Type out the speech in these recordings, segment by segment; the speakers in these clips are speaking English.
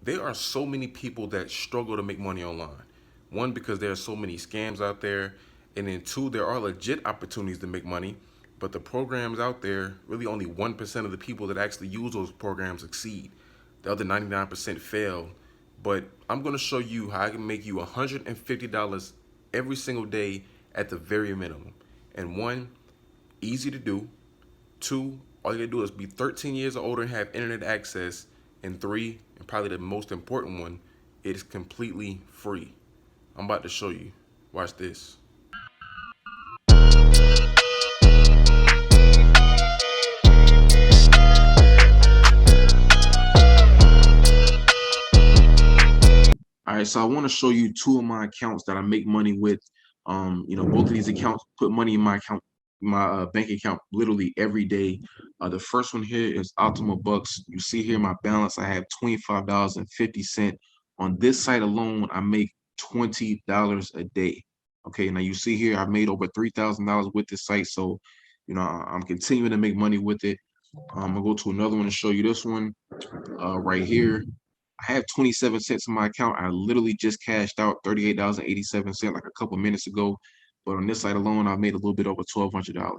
there are so many people that struggle to make money online. One, because there are so many scams out there, and then two, there are legit opportunities to make money, but the programs out there, really only 1% of the people that actually use those programs succeed. The other 99% fail. But I'm going to show you how I can make you $150 every single day at the very minimum. And one, easy to do. Two, all you gotta do is be 13 years or older and have internet access. And three, and probably the most important one, it is completely free. I'm about to show you. Watch this. All right, so I want to show you two of my accounts that I make money with. Both of these accounts put money in my account, my bank account, literally every day. The first one here is Optimal Bucks. You see here my balance. I have $25.50. On this site alone, I make $20 a day. Okay, now you see here I've made over $3,000 with this site, so I'm continuing to make money with it. I'm gonna go to another one and show you this one right here. I have 27 cents in my account. I literally just cashed out $38.87 like a couple minutes ago. But on this site alone, I've made a little bit over $1,200.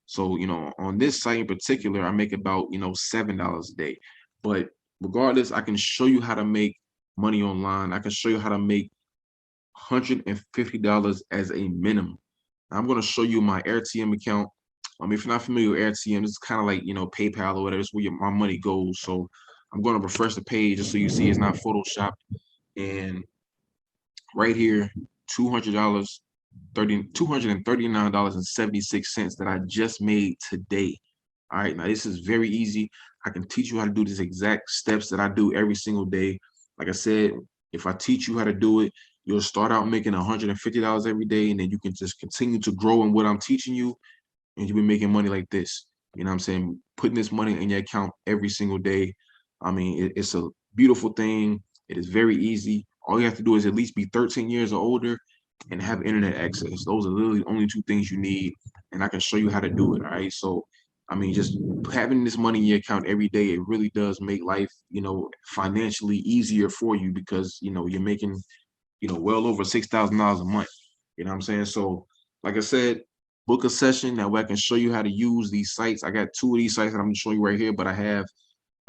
So, on this site in particular, I make about, $7 a day. But regardless, I can show you how to make money online. I can show you how to make $150 as a minimum. I'm going to show you my AirTM account. If you're not familiar with AirTM, it's kind of like, PayPal or whatever. It's where my money goes. So I'm going to refresh the page just so you see it's not Photoshopped. And right here, $200, $239.76 that I just made today. All right, now this is very easy. I can teach you how to do these exact steps that I do every single day. Like I said, if I teach you how to do it, you'll start out making $150 every day, and then you can just continue to grow in what I'm teaching you, and you'll be making money like this. You know what I'm saying? Putting this money in your account every single day. It's a beautiful thing. It is very easy. All you have to do is at least be 13 years or older and have internet access. Those are literally the only two things you need, and I can show you how to do it. All right. So, just having this money in your account every day, it really does make life, financially easier for you because, you're making, well over $6,000 a month. You know what I'm saying? So, like I said, book a session that way I can show you how to use these sites. I got two of these sites that I'm gonna show you right here, but I have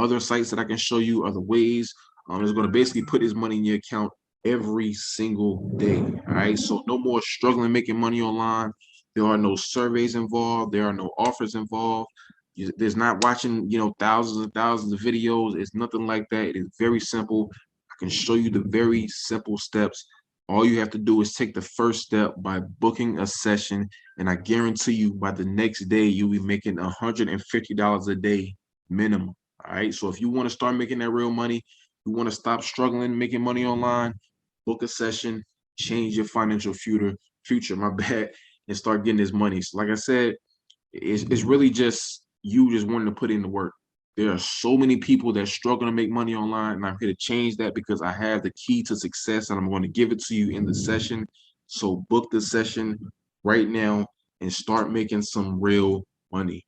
other sites that I can show you, other ways. It's going to basically put his money in your account every single day. All right. So no more struggling making money online. There are no surveys involved. There are no offers involved. There's not watching, thousands and thousands of videos. It's nothing like that. It is very simple. I can show you the very simple steps. All you have to do is take the first step by booking a session, and I guarantee you by the next day you'll be making $150 a day minimum. All right. So if you want to start making that real money, you want to stop struggling making money online, book a session, change your financial future, my bad, and start getting this money. So like I said, it's really just you just wanting to put in the work. There are so many people that struggle to make money online, and I'm here to change that because I have the key to success, and I'm going to give it to you in the session. So book the session right now and start making some real money.